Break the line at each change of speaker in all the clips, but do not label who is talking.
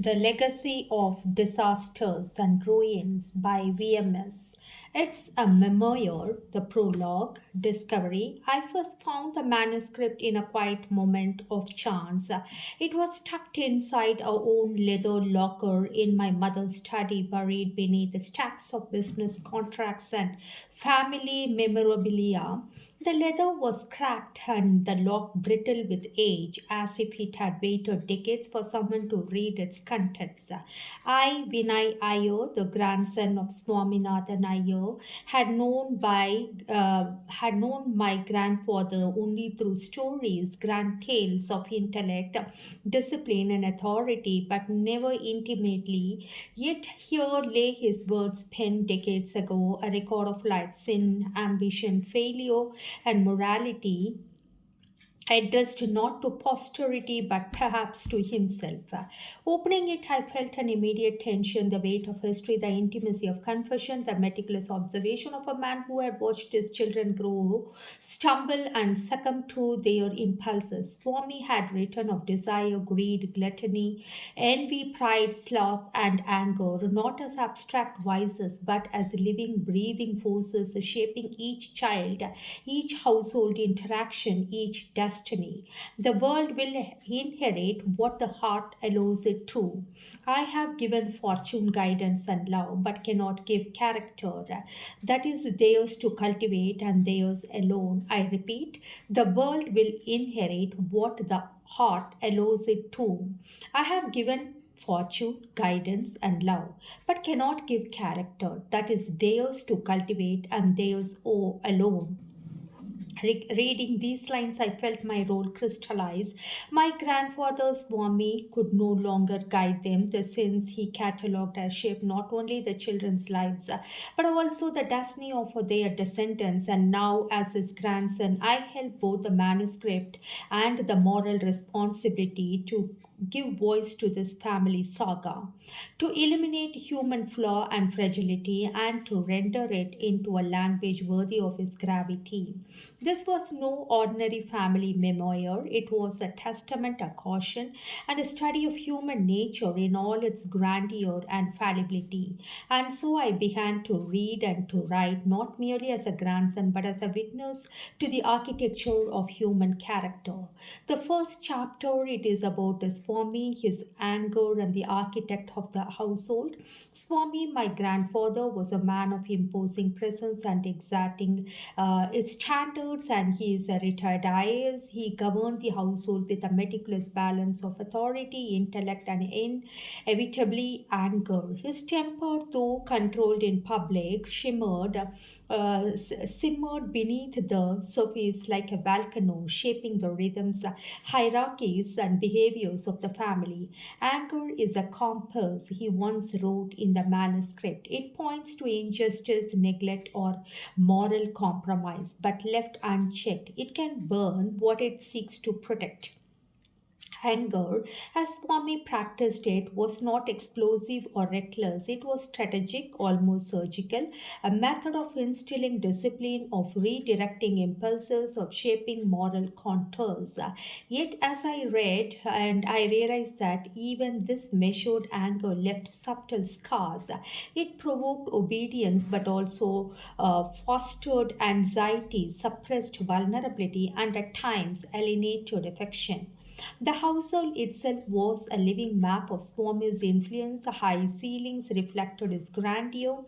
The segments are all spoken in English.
The Legacy of Disasters and Ruins by VMS. It's a memoir, the prologue, Discovery. I first found the manuscript in a quiet moment of chance. It was tucked inside our own leather locker in my mother's study, buried beneath the stacks of business contracts and family memorabilia. The leather was cracked and the lock brittle with age, as if it had waited decades for someone to read its contents. I, Vinay Iyer, the grandson of Swaminathan Iyer, had known my grandfather only through stories, grand tales of intellect, discipline, and authority, but never intimately. Yet here lay his words penned decades ago, a record of life, sin, ambition, failure, and morality addressed not to posterity but perhaps to himself. Opening it, I felt an immediate tension, the weight of history, the intimacy of confession, the meticulous observation of a man who had watched his children grow, stumble, and succumb to their impulses. Swami had written of desire, greed, gluttony, envy, pride, sloth, and anger, not as abstract vices, but as living, breathing forces shaping each child, each household interaction, each destiny. The world will inherit what the heart allows it to. I have given fortune, guidance, and love, but cannot give character. That is theirs to cultivate and theirs alone. I repeat, the world will inherit what the heart allows it to. I have given fortune, guidance, and love, but cannot give character. That is theirs to cultivate and theirs alone. Reading these lines, I felt my role crystallize. My grandfather Swami could no longer guide them. The sins he catalogued as shaped not only the children's lives, but also the destiny of their descendants. And now, as his grandson, I held both the manuscript and the moral responsibility to give voice to this family saga, to eliminate human flaw and fragility, and to render it into a language worthy of its gravity. This was no ordinary family memoir. It was a testament, a caution, and a study of human nature in all its grandeur and fallibility. And so I began to read and to write, not merely as a grandson, but as a witness to the architecture of human character. The first chapter, it is about Swami, his anger, and the architect of the household. Swami, my grandfather, was a man of imposing presence and exacting its standards, and he is a retired IAS. He governed the household with a meticulous balance of authority, intellect, and inevitably anger. His temper, though controlled in public, simmered beneath the surface like a volcano, shaping the rhythms, hierarchies, and behaviors of the family. Anger is a compass, he once wrote in the manuscript. It points to injustice, neglect, or moral compromise, but left unchecked, it can burn what it seeks to protect. Anger, as Swami practiced it, was not explosive or reckless. It was strategic, almost surgical, a method of instilling discipline, of redirecting impulses, of shaping moral contours. Yet, as I read, and I realized that even this measured anger left subtle scars. It provoked obedience, but also fostered anxiety, suppressed vulnerability, and at times alienated affection. The household itself was a living map of Swami's influence. High ceilings reflected his grandeur,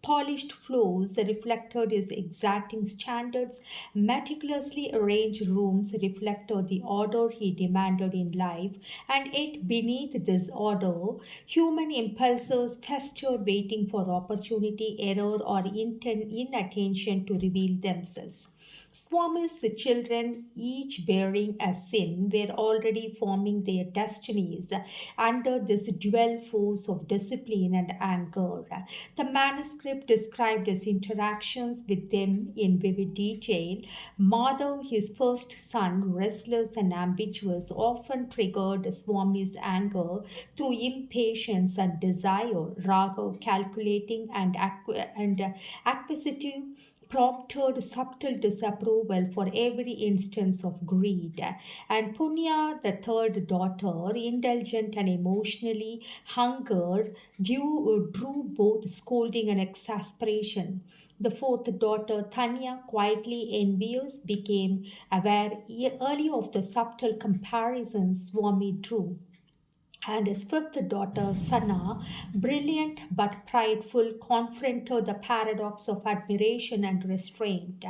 polished floors reflected his exacting standards, meticulously arranged rooms reflected the order he demanded in life, and yet beneath this order, human impulses festered, waiting for opportunity, error, or inattention to reveal themselves. Swami's children, each bearing a sin, were already forming their destinies under this dual force of discipline and anger. The manuscript described his interactions with them in vivid detail. Madhav, his first son, restless and ambitious, often triggered Swami's anger through impatience and desire. Raghav, calculating and acquisitive, prompted subtle disapproval for every instance of greed. And Punya, the third daughter, indulgent and emotionally hungered, drew both scolding and exasperation. The fourth daughter, Tanya, quietly envious, became aware early of the subtle comparisons Swami drew. And his fifth daughter, Sana, brilliant but prideful, confronted the paradox of admiration and restraint.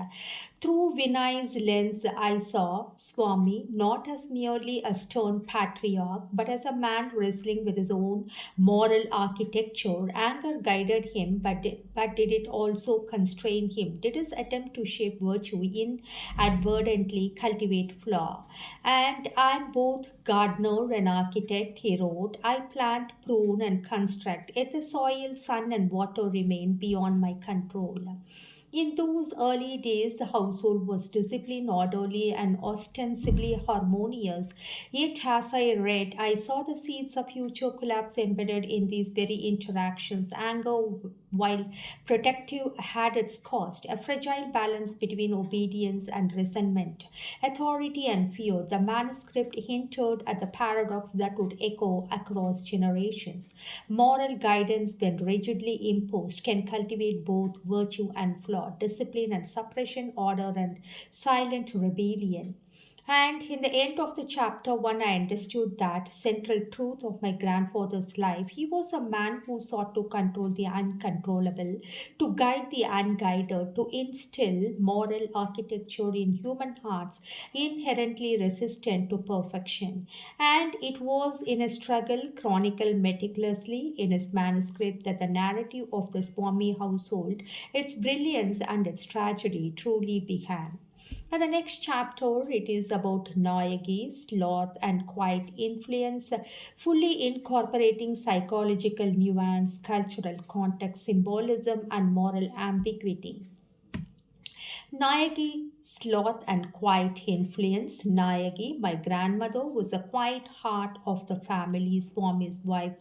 Through Vinay's lens, I saw Swami not as merely a stern patriarch, but as a man wrestling with his own moral architecture. Anger guided him, but did it also constrain him? Did his attempt to shape virtue inadvertently cultivate flaw? And I'm both gardener and architect, he wrote. I plant, prune, and construct, yet the soil, sun, and water remain beyond my control. In those early days, the household was disciplined, orderly, and ostensibly harmonious. Yet, as I read, I saw the seeds of future collapse embedded in these very interactions. Anger, while protective, had its cost, a fragile balance between obedience and resentment, authority and fear. The manuscript hinted at the paradox that would echo across generations. Moral guidance, when rigidly imposed, can cultivate both virtue and flaw, discipline and suppression, order and silent rebellion. And in the end of the chapter one, I understood that central truth of my grandfather's life. He was a man who sought to control the uncontrollable, to guide the unguided, to instill moral architecture in human hearts inherently resistant to perfection. And it was in a struggle chronicled meticulously in his manuscript that the narrative of the Swami household, its brilliance and its tragedy, truly began. And the next chapter, it is about Nayagi, sloth, and quiet influence, fully incorporating psychological nuance, cultural context, symbolism, and moral ambiguity. Nayagi, sloth, and quiet influence. Nayagi, my grandmother, was a quiet heart of the family, Swami's wife.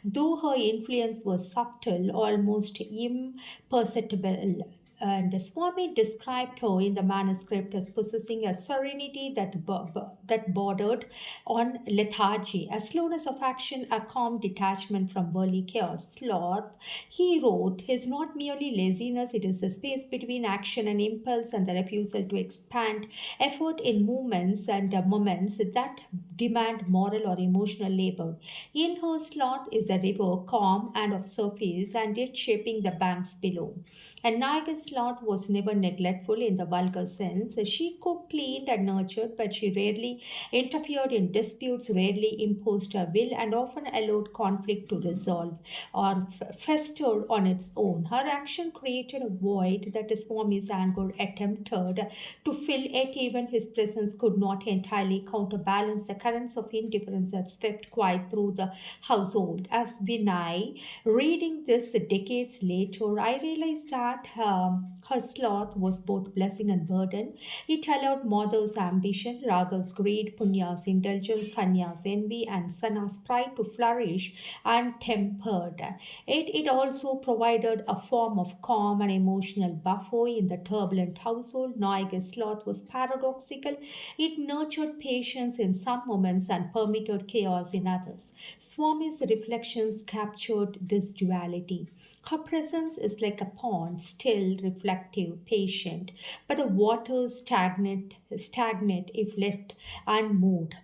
Though her influence was subtle, almost imperceptible, and Swami described her in the manuscript as possessing a serenity that bordered on lethargy, a slowness of action, a calm detachment from worldly chaos. Sloth, he wrote, is not merely laziness, it is the space between action and impulse and the refusal to expand effort in movements and moments that demand moral or emotional labor. In her, sloth is a river, calm and of surface, and yet shaping the banks below. And Naga's sloth was never neglectful in the vulgar sense. She cooked, cleaned, and nurtured, but she rarely interfered in disputes, rarely imposed her will, and often allowed conflict to resolve or fester on its own. Her action created a void that Swami's anger attempted to fill, yet even his presence could not entirely counterbalance the currents of indifference that swept quiet through the household. As Vinay, reading this decades later, I realized that her sloth was both blessing and burden. It allowed mother's ambition, Raghav's greed, Punya's indulgence, Tanya's envy, and Sana's pride to flourish untempered. It also provided a form of calm and emotional buffer in the turbulent household. Naiga's sloth was paradoxical. It nurtured patience in some moments and permitted chaos in others. Swami's reflections captured this duality. Her presence is like a pond, still, reflective, patient, but the waters stagnate if left unmoved.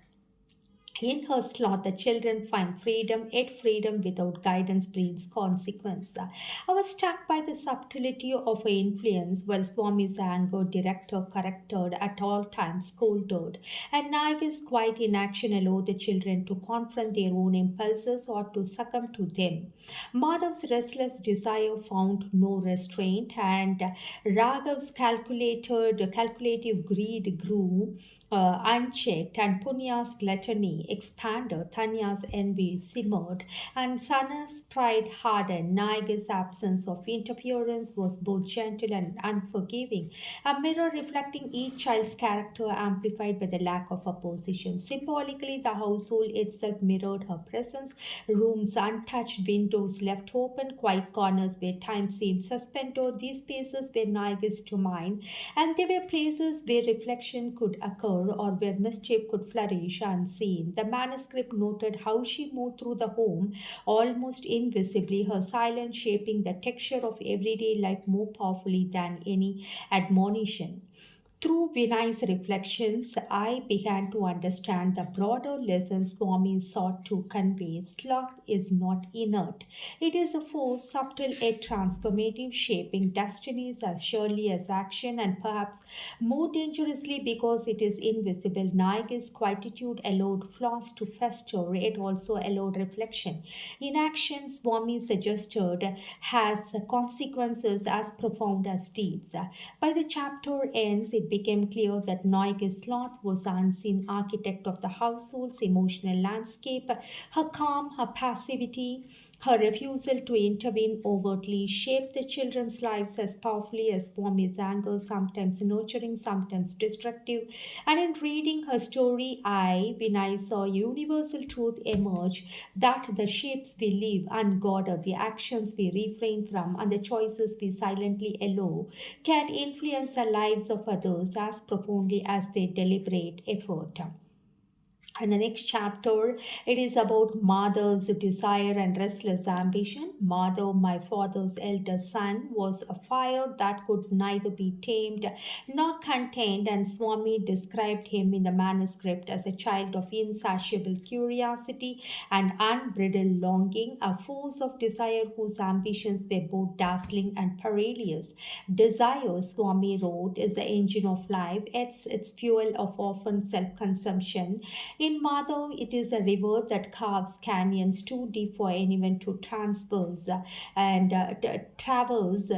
In her sloth, the children find freedom, yet freedom without guidance brings consequence. I was struck by the subtlety of her influence, while Swami's anger, director, corrected, at all times scolded, and Naga's quiet inaction allowed the children to confront their own impulses or to succumb to them. Madhav's restless desire found no restraint, and Raghav's calculative greed grew unchecked, and Punya's gluttony expanded, Tanya's envy simmered, and Sana's pride hardened. Naiga's absence of interference was both gentle and unforgiving, a mirror reflecting each child's character amplified by the lack of opposition. Symbolically, the household itself mirrored her presence, rooms untouched, windows left open, quiet corners where time seemed suspended. These spaces were Naiga's domain, and they were places where reflection could occur or where mischief could flourish unseen. The manuscript noted how she moved through the home almost invisibly, her silence shaping the texture of everyday life more powerfully than any admonition. Through Vinay's reflections, I began to understand the broader lessons Swami sought to convey. Sloth is not inert. It is a force subtle yet transformative, shaping destinies as surely as action, and perhaps more dangerously because it is invisible. Naiga's quietude allowed flaws to fester, it also allowed reflection. Inaction, Swami suggested, has consequences as profound as deeds. By the chapter ends, it became clear that Noyge Sloth was the unseen architect of the household's emotional landscape. Her calm, her passivity, her refusal to intervene overtly shaped the children's lives as powerfully as Swami's anger, sometimes nurturing, sometimes destructive. And in reading her story, when I saw universal truth emerge, that the shapes we live unguarded, the actions we refrain from, and the choices we silently allow can influence the lives of others as profoundly as their deliberate effort. And the next chapter, it is about Madhav's desire and restless ambition. Madhav, my father's eldest son, was a fire that could neither be tamed nor contained, and Swami described him in the manuscript as a child of insatiable curiosity and unbridled longing, a force of desire whose ambitions were both dazzling and perilous. Desire, Swami wrote, is the engine of life. It's its fuel of often self-consumption. In Madhav, it is a river that carves canyons too deep for anyone to traverse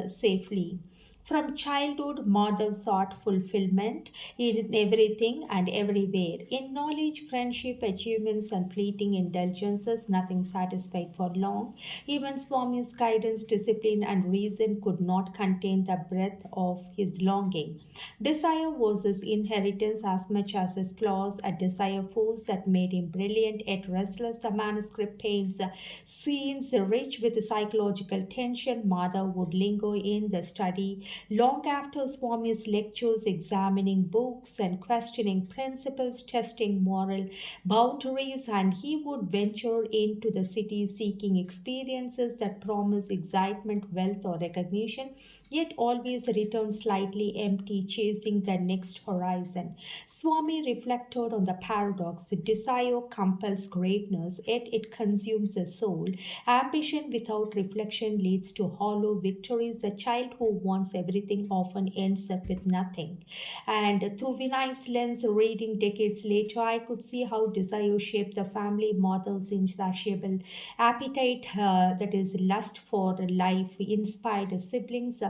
safely. From childhood, Madhav sought fulfillment in everything and everywhere. In knowledge, friendship, achievements, and fleeting indulgences, nothing satisfied for long. Even Swami's guidance, discipline, and reason could not contain the breadth of his longing. Desire was his inheritance as much as his flaws, a desire force that made him brilliant yet restless. The manuscript paints scenes rich with psychological tension. Madhav would linger in the study long after Swami's lectures, examining books and questioning principles, testing moral boundaries, and he would venture into the city seeking experiences that promise excitement, wealth, or recognition, yet always return slightly empty, chasing the next horizon. Swami reflected on the paradox. Desire compels greatness, yet it consumes the soul. Ambition without reflection leads to hollow victories. The child who wants everything often ends up with nothing. And through Vinay's lens, reading decades later, I could see how desire shaped the family. Mother's insatiable appetite, that is, lust for life, inspired siblings,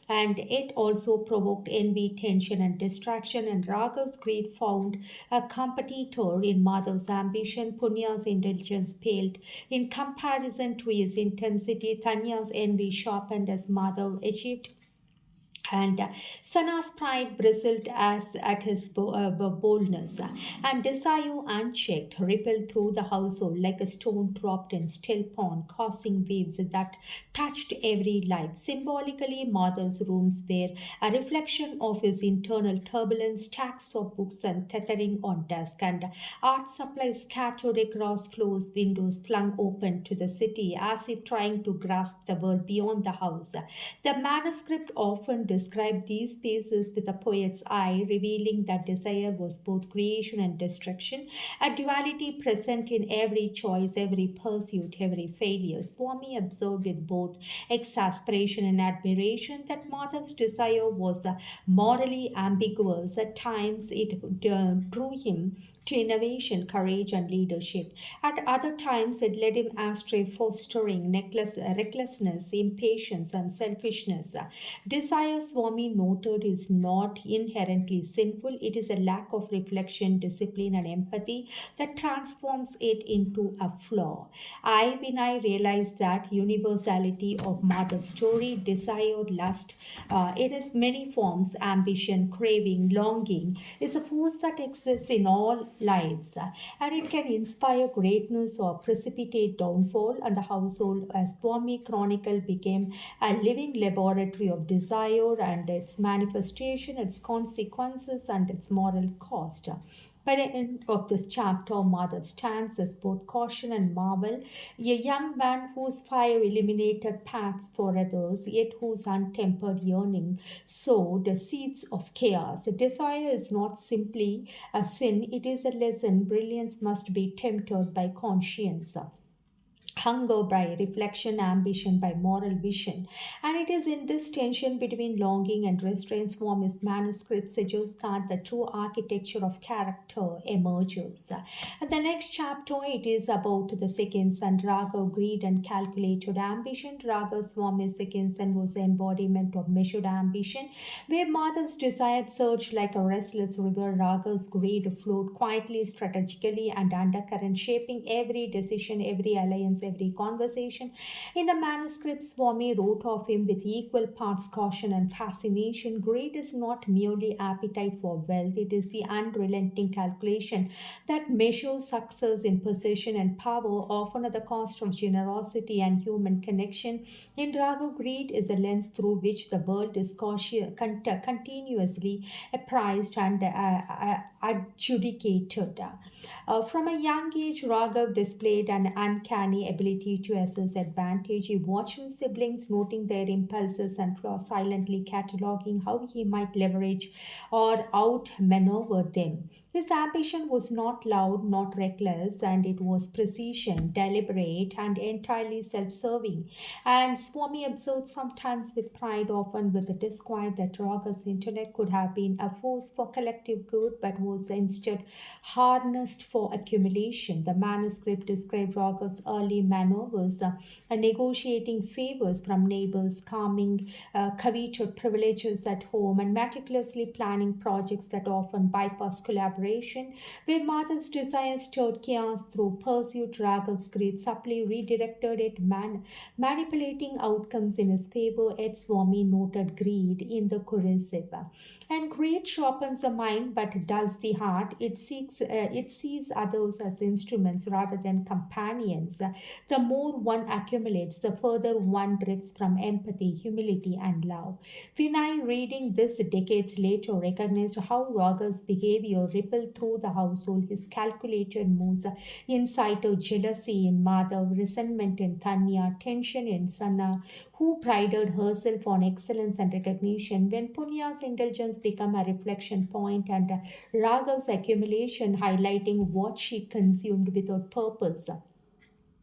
and it also provoked envy, tension, and distraction. And Raghav's greed found a competitor in Madhav's ambition. Punya's indulgence paled in comparison to his intensity. Tanya's envy sharpened as Madhav achieved, and Sana's pride bristled as at his boldness, and desire unchecked rippled through the household like a stone dropped in still pond, causing waves that touched every life. Symbolically, Mother's rooms were a reflection of his internal turbulence, stacks of books and tethering on desk, and art supplies scattered across floors, windows flung open to the city as if trying to grasp the world beyond the house. The manuscript often described these spaces with a poet's eye, revealing that desire was both creation and destruction, a duality present in every choice, every pursuit, every failure. Swami observed with both exasperation and admiration that Madhav's desire was morally ambiguous. At times, it drew him to innovation, courage, and leadership. At other times, it led him astray, fostering recklessness, impatience, and selfishness. Desire, Swami noted, is not inherently sinful. It is a lack of reflection, discipline, and empathy that transforms it into a flaw. When I realized that universality of mother's story, desire, lust, in its many forms, ambition, craving, longing, is a force that exists in all lives, and it can inspire greatness or precipitate downfall. And the household, as Swami Chronicle, became a living laboratory of desire and its manifestation, its consequences, and its moral cost. By the end of this chapter, mother stands as both caution and marvel, a young man whose fire illuminated paths for others, yet whose untempered yearning sowed the seeds of chaos. Desire is not simply a sin, it is a lesson. Brilliance must be tempered by conscience, hunger by reflection, ambition by moral vision. And it is in this tension between longing and restraint Swami's manuscript suggests that the true architecture of character emerges. And the next chapter, it is about the second son, Raghav, greed and calculated ambition. Raghav Swami's second son was the embodiment of measured ambition, where mother's desire surged like a restless river. Raghav's greed flowed quietly, strategically, and undercurrent, shaping every decision, every alliance, every conversation. In the manuscript, Swami wrote of him with equal parts caution and fascination. Greed is not merely appetite for wealth, it is the unrelenting calculation that measures success in possession and power, often at the cost of generosity and human connection. In Raghav, greed is a lens through which the world is continuously appraised and adjudicated. From a young age, Raghav displayed an uncanny ability to assess advantage. He watched his siblings, noting their impulses and silently cataloging how he might leverage or outmaneuver them. His ambition was not loud, not reckless, and it was precision, deliberate, and entirely self serving. And Swami observed, sometimes with pride, often with the disquiet, that Raghav's intellect could have been a force for collective good but was instead harnessed for accumulation. The manuscript described Raghav's early maneuvers, negotiating favors from neighbors, calming coveted privileges at home, and meticulously planning projects that often bypass collaboration. Where mother's desire stirred chaos through pursuit, Raghav's greed subtly redirected it, manipulating outcomes in his favor. Ed Swami noted greed in the corrosive. And greed sharpens the mind but dulls the heart. It sees others as instruments rather than companions. The more one accumulates, the further one drifts from empathy, humility, and love. Vinay, reading this decades later, recognized how Raghav's behavior rippled through the household. His calculated moves incited jealousy in Madhav, resentment in Tanya, tension in Sana, who prided herself on excellence and recognition. When Punya's indulgence became a reflection point and Raghav's accumulation highlighting what she consumed without purpose,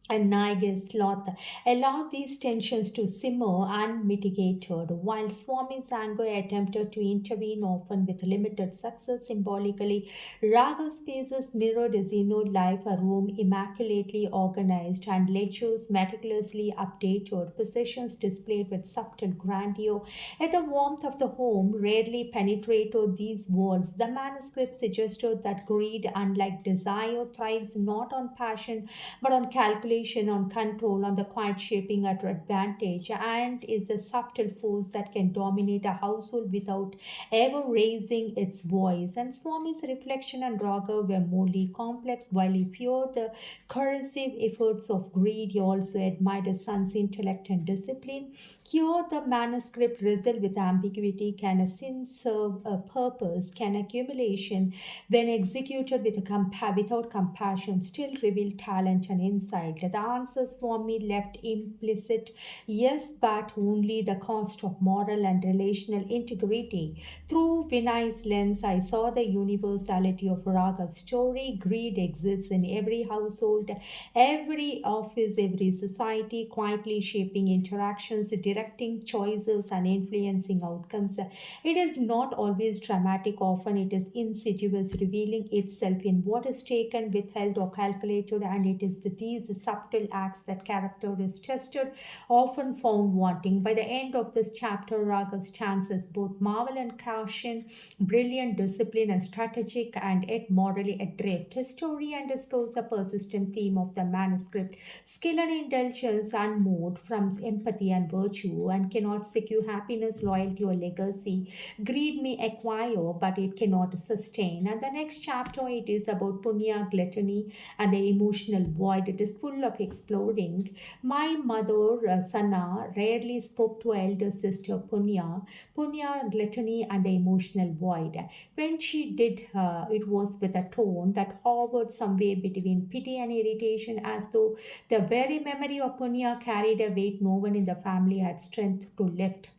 and Naige's sloth allowed these tensions to simmer unmitigated, while Swami's anger attempted to intervene, often with limited success. Symbolically, Raga's spaces mirrored his inner life, a room immaculately organized and ledgers meticulously updated, possessions displayed with subtle grandeur. Yet the warmth of the home rarely penetrated these walls. The manuscript suggested that greed, unlike desire, thrives not on passion but on calculation, on control, on the quiet shaping at advantage, and is a subtle force that can dominate a household without ever raising its voice. And Swami's reflection and Raghav were morally complex. While he feared the corrosive efforts of greed, he also admired his son's intellect and discipline. Here, the manuscript wrestled with ambiguity. Can a sin serve a purpose? Can accumulation, when executed without compassion, still reveal talent and insight? The answers for me left implicit yes, but only the cost of moral and relational integrity. Through Vinay's lens, I saw the universality of Raghav's story. Greed exists in every household, every office, every society, quietly shaping interactions, directing choices, and influencing outcomes. It is not always dramatic, often it is insidious, revealing itself in what is taken, withheld, or calculated, and it is these subtle acts that character is tested, often found wanting. By the end of this chapter, Raghav stands as both marvel and caution, brilliant, disciplined, and strategic, and yet morally adrift. His story underscores the persistent theme of the manuscript: skill and indulgence unmoved from empathy and virtue, and cannot secure happiness, loyalty, or legacy. Greed may acquire, but it cannot sustain. And the next chapter, it is about punya, gluttony, and the emotional void. It is full of exploring. My mother, Sana, rarely spoke to her elder sister Punya, gluttony, and the emotional void. When she did, it was with a tone that hovered somewhere between pity and irritation, as though the very memory of Punya carried a weight no one in the family had strength to lift.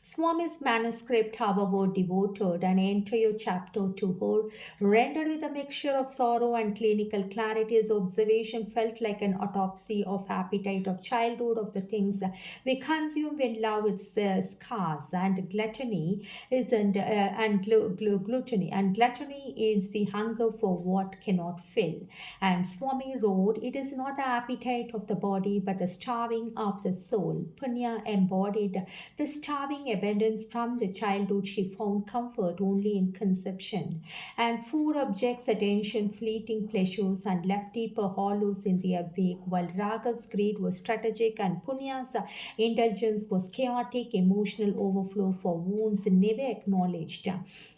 Swami's manuscript, however, devoted an entire chapter to her, rendered with a mixture of sorrow and clinical clarity. His observation felt like an autopsy of appetite of childhood, of the things we consume when love is scarce, and gluttony isn't, gluttony, and gluttony is the hunger for what cannot fill. And Swami wrote, "It is not the appetite of the body, but the starving of the soul." Punya embodied the starving abundance from the childhood. She found comfort only in conception, and food objects attention, fleeting pleasures, and left deeper hollows in their wake, while Raghav's greed was strategic and Punya's indulgence was chaotic, emotional overflow for wounds never acknowledged.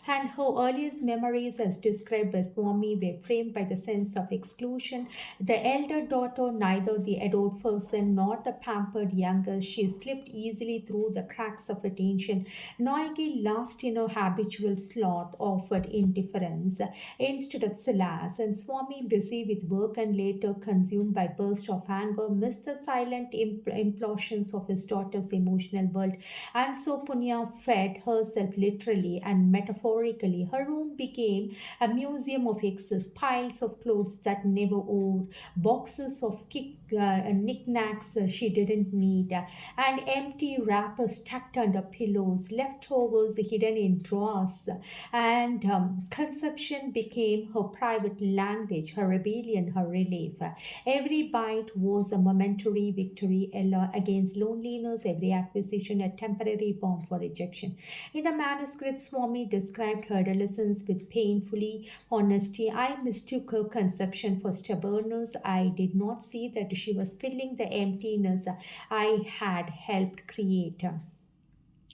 And her earliest memories, as described by Swami, were framed by the sense of exclusion. The elder daughter, neither the adored person nor the pampered younger, she slipped easily through the cracks of attention. Noigi, lost in her habitual sloth, offered indifference instead of solace, and Swami, busy with work and later consumed by bursts of anger, missed the silent implosions of his daughter's emotional world. And so Punya fed herself literally and metaphorically. Her room became a museum of excess, piles of clothes that never wore, boxes of knickknacks she didn't need, and empty wrappers tucked under pillows, leftovers hidden in drawers. And consumption became her private language, her rebellion, her relief. Every bite was a momentary victory against loneliness, every acquisition a temporary bomb for rejection. In the manuscript, Swami described her adolescence with painfully honesty. "I mistook her conception for stubbornness. I did not see that she was filling the emptiness I had helped create."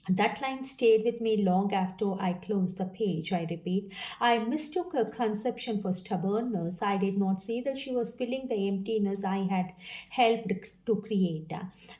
That line stayed with me long after I closed the page. I repeat, I mistook her conception for stubbornness. I did not see that she was filling the emptiness I had helped to create.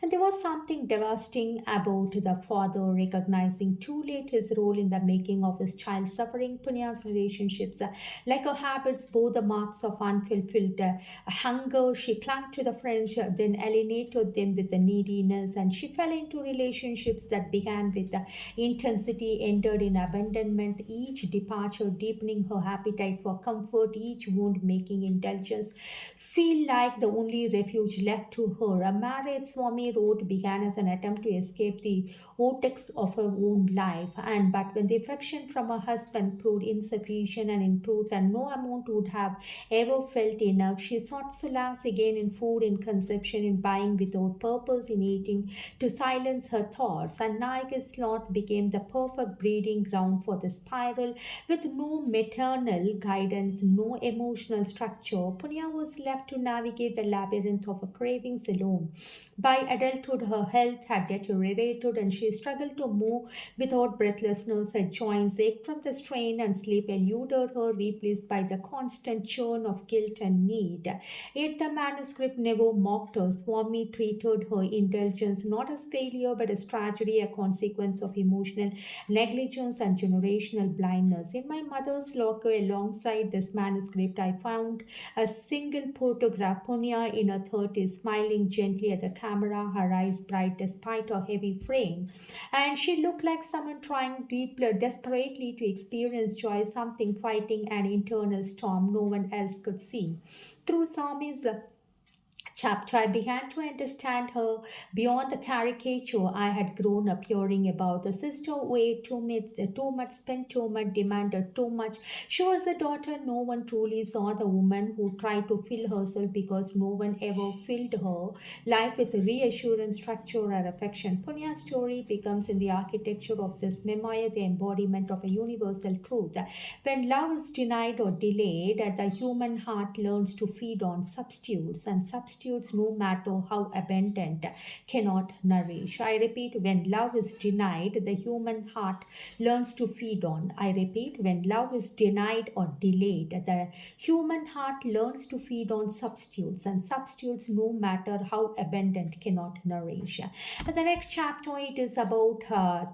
And there was something devastating about the father recognizing too late his role in the making of his child suffering. Punya's relationships, like her habits, bore the marks of unfulfilled hunger. She clung to the friends, then alienated them with the neediness, and she fell into relationships that began with intensity, ended in abandonment, each departure deepening her appetite for comfort, each wound making indulgence feel like the only refuge left to her. A marriage, Swami wrote, began as an attempt to escape the vortex of her own life, and but when the affection from her husband proved insufficient, and in truth, and no amount would have ever felt enough, she sought solace again in food, in consumption, in buying without purpose, in eating to silence her thoughts. And Naga's sloth became the perfect breeding ground for the spiral. With no maternal guidance, no emotional structure, Punya was left to navigate the labyrinth of her cravings alone. By adulthood, her health had deteriorated, and she struggled to move without breathlessness. Her joints ached from the strain, and sleep eluded her, replaced by the constant churn of guilt and need. Yet the manuscript never mocked her. Swami treated her indulgence not as failure but as tragedy, a consequence consequence of emotional negligence and generational blindness. In my mother's locker, alongside this manuscript, I found a single photograph, Punya in her 30s, smiling gently at the camera, her eyes bright despite her heavy frame. And she looked like someone trying desperately to experience joy, something fighting an internal storm no one else could see. Through Sami's chapter, I began to understand her beyond the caricature I had grown up hearing about. The sister who ate too much, spent too much, demanded too much. She was the daughter no one truly saw, the woman who tried to fill herself because no one ever filled her life with reassurance, structure, or affection. Punya's story becomes in the architecture of this memoir the embodiment of a universal truth. When love is denied or delayed, the human heart learns to feed on substitutes, and substitutes, no matter how abundant, cannot nourish. I repeat, when love is denied, the human heart learns to feed on. I repeat, when love is denied or delayed, the human heart learns to feed on substitutes, and substitutes, no matter how abundant, cannot nourish. The next chapter it is about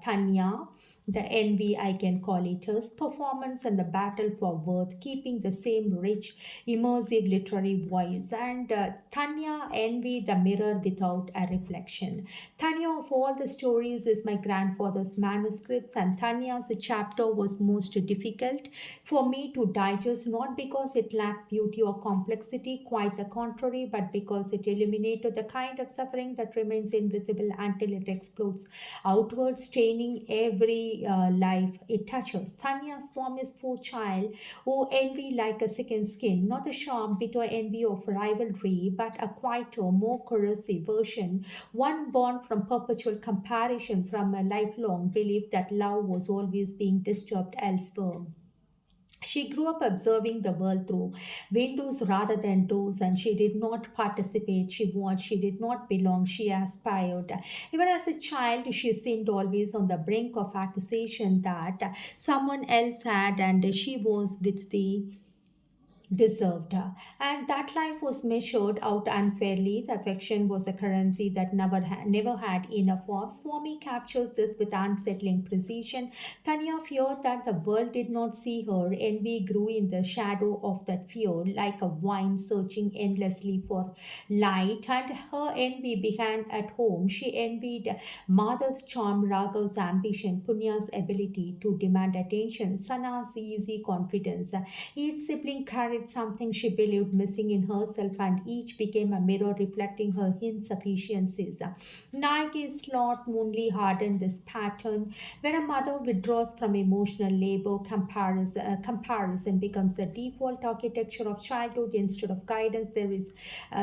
Tanya, the envy, I can call it as performance and the battle for worth, keeping the same rich, immersive literary voice. And Tanya, envy, the mirror without a reflection. Tanya, of all the stories, is my grandfather's manuscripts, and Tanya's chapter was most difficult for me to digest, not because it lacked beauty or complexity, quite the contrary, but because it illuminated the kind of suffering that remains invisible until it explodes outward, staining every life it touches. Tanya's form is poor child who envy like a second skin, not the sharp, bitter envy of rivalry, but a quieter, more corrosive version, one born from perpetual comparison, from a lifelong belief that love was always being disturbed elsewhere. She grew up observing the world through windows rather than doors, and she did not participate. She watched, she did not belong, she aspired. Even as a child, she seemed always on the brink of accusation that someone else had, and she was with the deserved. And that life was measured out unfairly. The affection was a currency that never had enough of. Swami captures this with unsettling precision. Tanya feared that the world did not see her. Envy grew in the shadow of that fear, like a vine searching endlessly for light. And her envy began at home. She envied Madhav's charm, Raghav's ambition, Punya's ability to demand attention, Sana's easy confidence. Each sibling carried something she believed missing in herself, and each became a mirror reflecting her insufficiencies. Nike's slot only hardened this pattern. When a mother withdraws from emotional labor, comparison becomes the default architecture of childhood. Instead of guidance, there is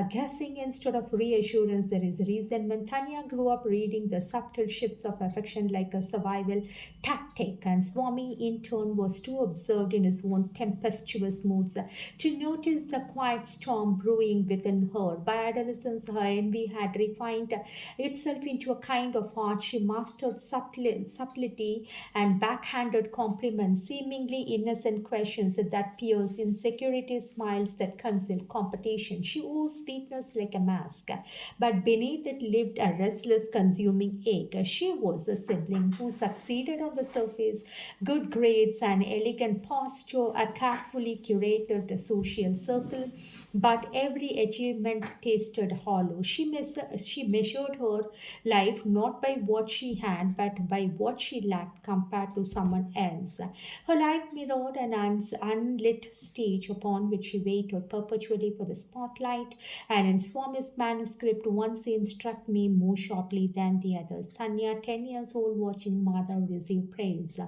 guessing. Instead of reassurance, there is resentment. Tanya grew up reading the subtle shifts of affection like a survival tactic, and Swami, in turn, was too observed in his own tempestuous moods to notice the quiet storm brewing within her. By adolescence, her envy had refined itself into a kind of art. She mastered subtlety and backhanded compliments, seemingly innocent questions that pierce, insecurity smiles that conceal competition. She wore sweetness like a mask, but beneath it lived a restless, consuming ache. She was a sibling who succeeded on the surface, good grades, and elegant posture, a carefully curated social circle, but every achievement tasted hollow. She measured her life not by what she had, but by what she lacked compared to someone else. Her life mirrored an unlit stage upon which she waited perpetually for the spotlight, and in Swami's manuscript, one scene struck me more sharply than the others. Tanya, 10 years old, watching mother receive praise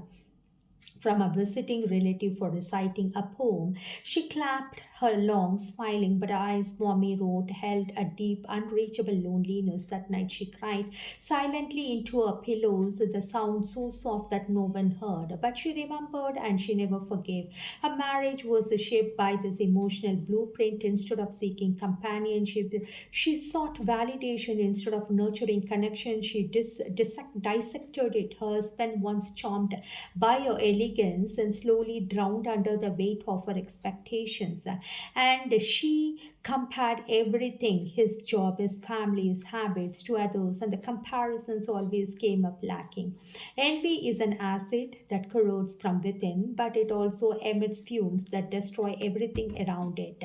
from a visiting relative for reciting a poem. She clapped her long, smiling, but her eyes, Mommy wrote, held a deep, unreachable loneliness. That night she cried silently into her pillows, the sound so soft that no one heard. But she remembered and she never forgave. Her marriage was shaped by this emotional blueprint. Instead of seeking companionship, she sought validation. Instead of nurturing connection, she dissected it. Her husband, once charmed by her elegance and slowly drowned under the weight of her expectations. And she compared everything, his job, his family, his habits, to others, and the comparisons always came up lacking. Envy is an acid that corrodes from within, but it also emits fumes that destroy everything around it.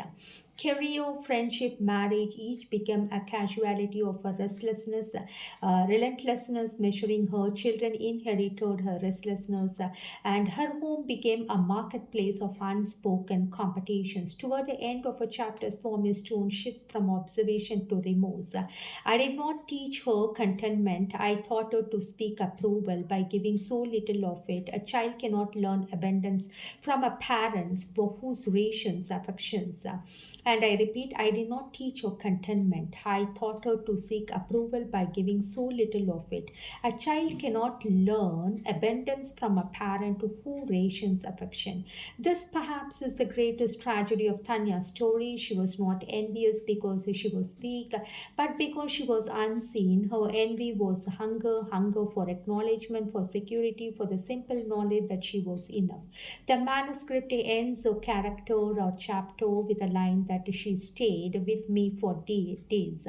Career, friendship, marriage each became a casualty of her restlessness, relentlessness. Measuring her children inherited her restlessness, and her home became a marketplace of unspoken competitions. Toward the end of a chapter, Swami's tone shifts from observation to remorse. I did not teach her contentment. I taught her to speak approval by giving so little of it. A child cannot learn abundance from a parent's whose rations affections. And I repeat, I did not teach her contentment. I taught her to seek approval by giving so little of it. A child cannot learn abundance from a parent who rations affection. This perhaps is the greatest tragedy of Tanya's story. She was not envious because she was weak, but because she was unseen. Her envy was hunger for acknowledgement, for security, for the simple knowledge that she was enough. The manuscript ends a character or chapter with a line that she stayed with me for days.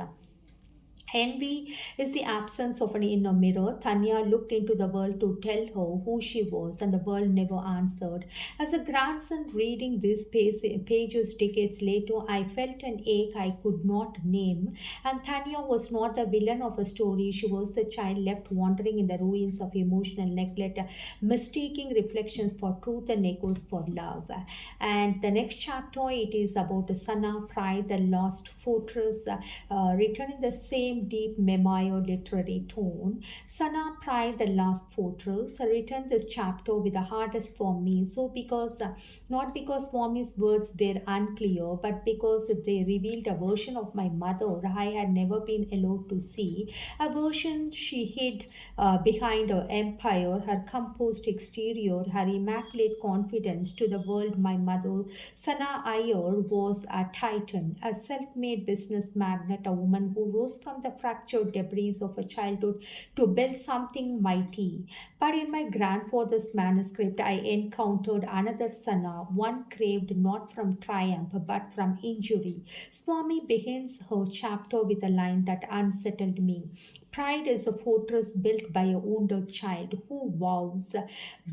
Envy is the absence of an inner mirror. Tanya looked into the world to tell her who she was, and the world never answered. As a grandson reading these pages decades later, I felt an ache I could not name. And Tanya was not the villain of a story. She was a child left wandering in the ruins of emotional neglect, mistaking reflections for truth and echoes for love. And the next chapter, it is about Sana, Pride, the lost fortress, written in the same deep memoir literary tone. Sana, Pride, the Last Fortress, written this chapter with the hardest for me. So because not because Swami's words were unclear, but because they revealed a version of my mother I had never been allowed to see, a version she hid behind her empire, her composed exterior, her immaculate confidence. To the world, my mother, Sana Iyer, was a titan, a self-made business magnate, a woman who rose from the fractured debris of a childhood to build something mighty. But in my grandfather's manuscript, I encountered another Sana, one craved not from triumph but from injury. Swami begins her chapter with a line that unsettled me. Pride is a fortress built by a wounded child who vows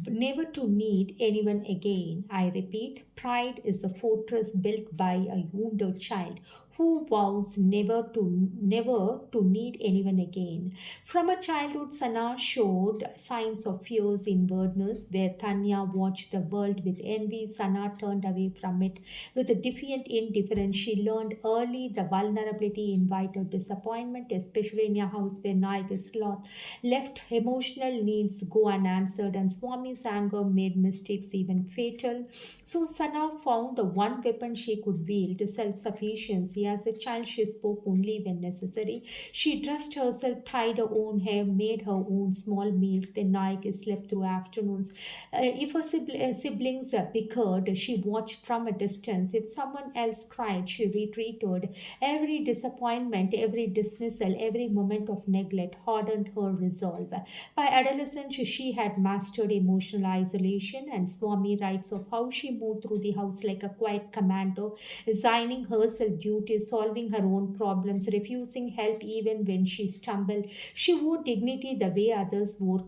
never to need anyone again. I repeat, pride is a fortress built by a wounded child who vows never to need anyone again. From a childhood, Sana showed signs of fierce inwardness. Where Tanya watched the world with envy, Sana turned away from it with a defiant indifference. She learned early the vulnerability invited disappointment, especially in a house where Naik Sloth left emotional needs go unanswered, and Swami's anger made mistakes even fatal. So Sana found the one weapon she could wield, self-sufficiency. As a child, she spoke only when necessary. She dressed herself, tied her own hair, made her own small meals when Naik slept through afternoons. If her siblings bickered, she watched from a distance. If someone else cried, she retreated. Every disappointment, every dismissal, every moment of neglect hardened her resolve. By adolescence, she had mastered emotional isolation, and Swami writes of how she moved through the house like a quiet commando, assigning herself duties, solving her own problems, refusing help even when she stumbled. She wore dignity the way others wore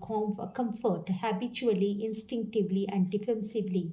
comfort, habitually, instinctively, and defensively.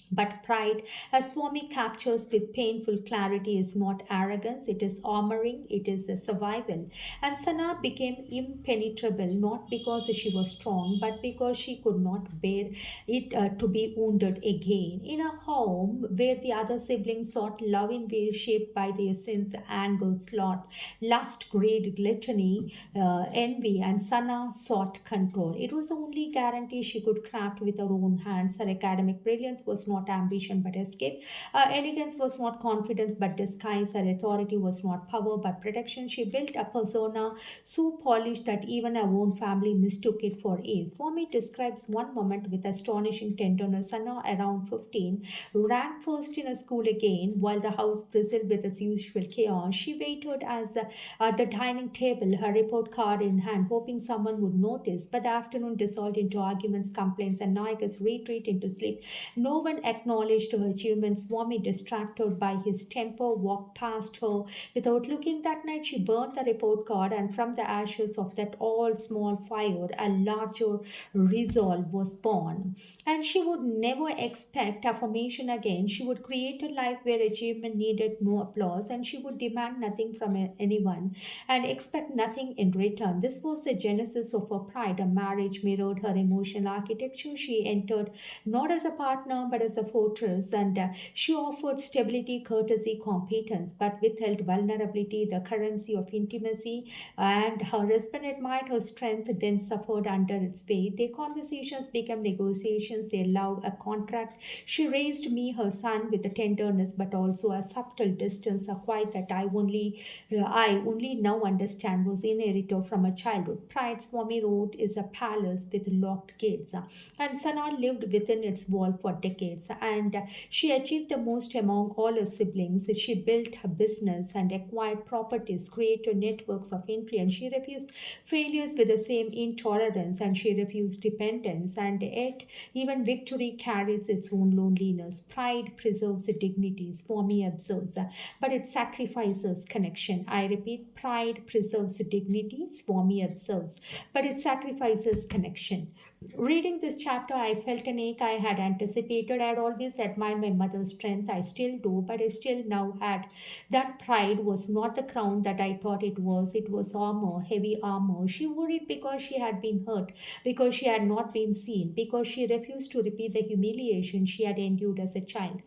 But pride, as Swami captures with painful clarity, is not arrogance, it is armoring, it is a survival. And Sana became impenetrable not because she was strong, but because she could not bear it to be wounded again. In a home where the other siblings sought love in ways shaped by their sins, anger, sloth, lust, greed, gluttony, envy, and Sana sought control. It was the only guarantee she could craft with her own hands. Her academic brilliance was not ambition but escape. Elegance was not confidence but disguise. Her authority was not power but protection. She built a persona so polished that even her own family mistook it for ease. Swami describes one moment with astonishing tenderness. Sana, around 15, ran first in a school again while the house bristled with its usual chaos. She waited at the dining table, her report card in hand, hoping someone would notice. But the afternoon dissolved into arguments, complaints, and Naika's retreat into sleep. No one acknowledged her achievements. Swami, distracted by his temper, walked past her without looking. That night, she burned the report card, and from the ashes of that all small fire, a larger resolve was born. And she would never expect affirmation again. She would create a life where achievement needed no applause, and she would demand nothing from anyone and expect nothing in return. This was the genesis of her pride. A marriage mirrored her emotional architecture. She entered not as a partner but as a fortress, and she offered stability, courtesy, competence, but withheld vulnerability, the currency of intimacy. And her husband admired her strength, then suffered under its weight. Their conversations became negotiations, their love a contract. She raised me, her son, with a tenderness but also a subtle distance, a quiet that I only now understand was inherited from a childhood. Pride, Swami wrote, is a palace with locked gates, and Sana lived within its wall for decades. And she achieved the most among all her siblings. She built her business and acquired properties, created networks of influence. She refused failures with the same intolerance, and she refused dependence. And yet, even victory carries its own loneliness. Pride preserves dignity, Swami observes, but it sacrifices connection. I repeat, pride preserves dignity, Swami observes, but it sacrifices connection. Reading this chapter, I felt an ache I had anticipated. I had always admired my mother's strength. I still do, but I still now had. That pride was not the crown that I thought it was. It was armor, heavy armor. She wore it because she had been hurt, because she had not been seen, because she refused to repeat the humiliation she had endured as a child.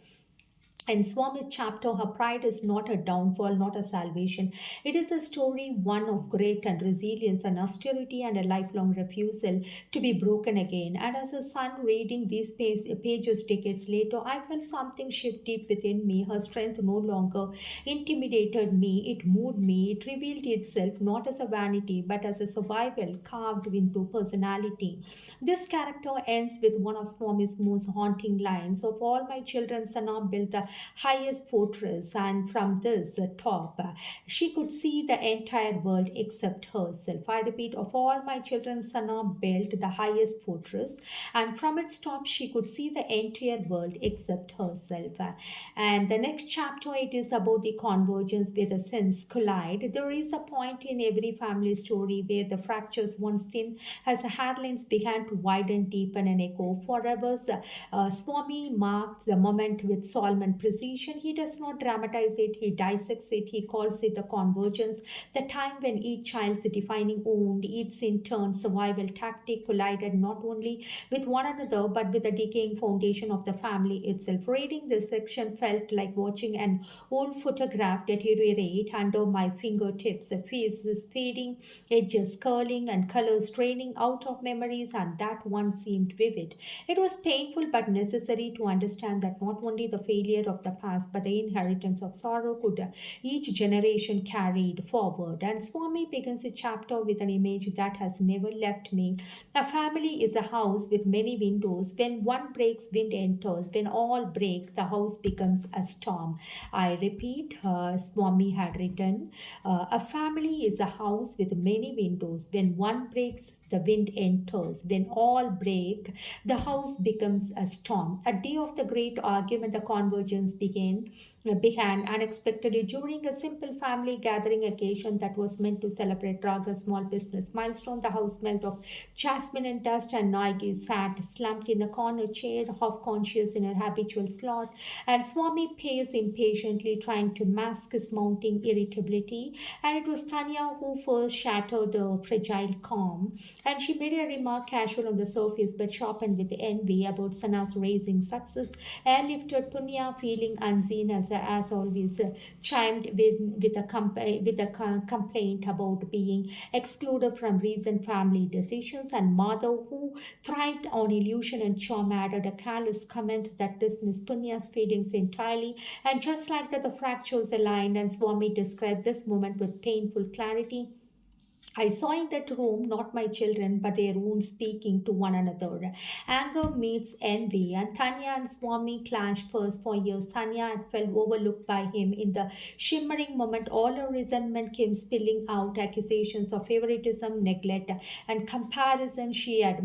In Swami's chapter, her pride is not a downfall, not a salvation. It is a story, one of great and resilience and austerity and a lifelong refusal to be broken again. And as a son reading these pages decades later, I felt something shift deep within me. Her strength no longer intimidated me, it moved me, it revealed itself not as a vanity but as a survival carved into personality. This character ends with one of Swami's most haunting lines. Of all my children, Sana built the highest fortress, and from this top, she could see the entire world except herself. I repeat, of all my children, Sana built the highest fortress, and from its top, she could see the entire world except herself. And the next chapter, it is about the convergence where the sins collide. There is a point in every family story where the fractures once thin as the headlines began to widen, deepen, and echo. For others, Swami marks the moment with Solomon precision. He does not dramatize it, he dissects it, he calls it the convergence, the time when each child's defining wound, each sin turn survival tactic collided not only with one another but with the decaying foundation of the family itself. Reading this section felt like watching an old photograph deteriorate under my fingertips. The face is fading, edges curling, and colors draining out of memories, and that one seemed vivid. It was painful but necessary to understand that not only the failure of the past but the inheritance of sorrow could each generation carried forward. And Swami begins a chapter with an image that has never left me. A family is a house with many windows. When one breaks, wind enters. When all break, the house becomes a storm. I repeat, Swami had written, a family is a house with many windows. When one breaks, the wind enters. When all break, the house becomes a storm. A day of the great argument, the convergence began unexpectedly during a simple family gathering occasion that was meant to celebrate Raga's small business milestone. The house smelled of jasmine and dust, and Naigi sat slumped in a corner chair, half conscious in her habitual slot, and Swami paced impatiently, trying to mask his mounting irritability. And it was Tanya who first shattered the fragile calm, and she made a remark casual on the surface but sharpened with envy about Sana's raising success. Airlifted Punya, feeling unseen as always, chimed with a complaint about being excluded from recent family decisions, and Mother, who thrived on illusion and charm, added a callous comment that dismissed Punya's feelings entirely. And just like that, the fractures aligned, and Swami described this moment with painful clarity. I saw in that room not my children, but their wounds speaking to one another. Anger meets envy, and Tanya and Swami clashed first for years. Tanya had felt overlooked by him. In the shimmering moment, all her resentment came spilling out, accusations of favoritism, neglect, and comparison she has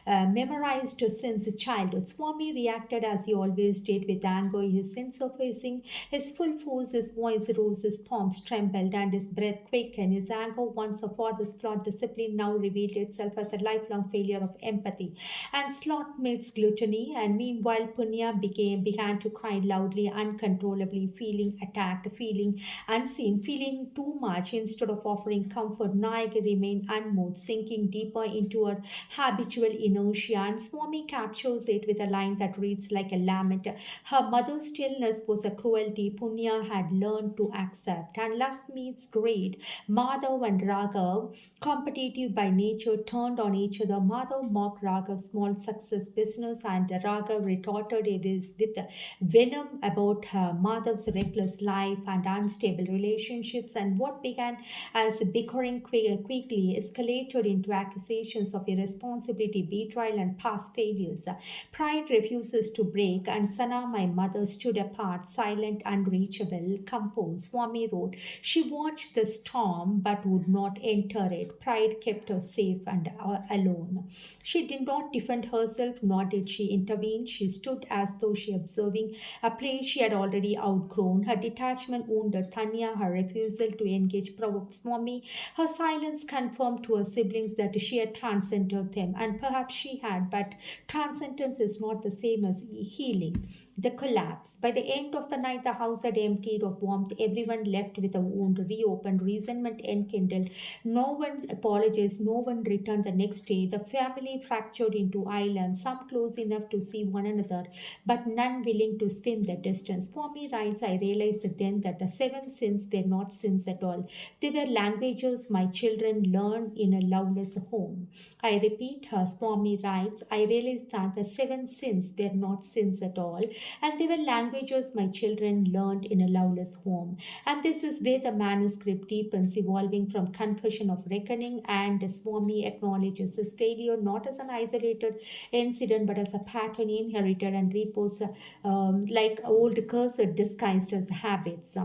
memorized since childhood. Swami reacted as he always did, with anger, his sense surfacing, his full force, his voice rose, his palms trembled, and his breath quickened. His anger, once a father's flawed discipline, now revealed itself as a lifelong failure of empathy. And sloth meets gluttony, and meanwhile Punya began to cry loudly, uncontrollably, feeling attacked, feeling unseen, feeling too much. Instead of offering comfort, Nayak remained unmoved, sinking deeper into her habitual inertia. And Swami captures it with a line that reads like a lament. Her mother's stillness was a cruelty Punya had learned to accept. And lust meets greed. Madhav and Raghav, competitive by nature, turned on each other. Madhav mocked Raghav's small success business, and Raghav retorted with venom about Madhav's reckless life and unstable relationships. And what began as bickering quickly escalated into accusations of irresponsibility, betrayal, and past failures. Pride refuses to break, and Sana, my mother, stood apart, silent, unreachable, composed. Swami wrote, she watched the storm but would not enter it. Pride kept her safe and alone. She did not defend herself, nor did she intervene. She stood as though she observing a play she had already outgrown. Her detachment wounded Tanya, her refusal to engage provoked Swami. Her silence confirmed to her siblings that she had transcended them, and perhaps she had, but transcendence is not the same as healing. The collapse. By the end of the night, the house had emptied of warmth. Everyone left with a wound reopened, resentment enkindled. No one apologized, no one returned the next day. The family fractured into islands, some close enough to see one another, but none willing to swim the distance. For me, writes, I realized then that the seven sins were not sins at all. They were languages my children learned in a loveless home. I repeat, her Swami writes, I realized that the seven sins were not sins at all, and they were languages my children learned in a loveless home. And this is where the manuscript deepens, evolving from confession of reckoning, and Swami acknowledges his failure not as an isolated incident but as a pattern inherited and reposed like old curse disguised as habits.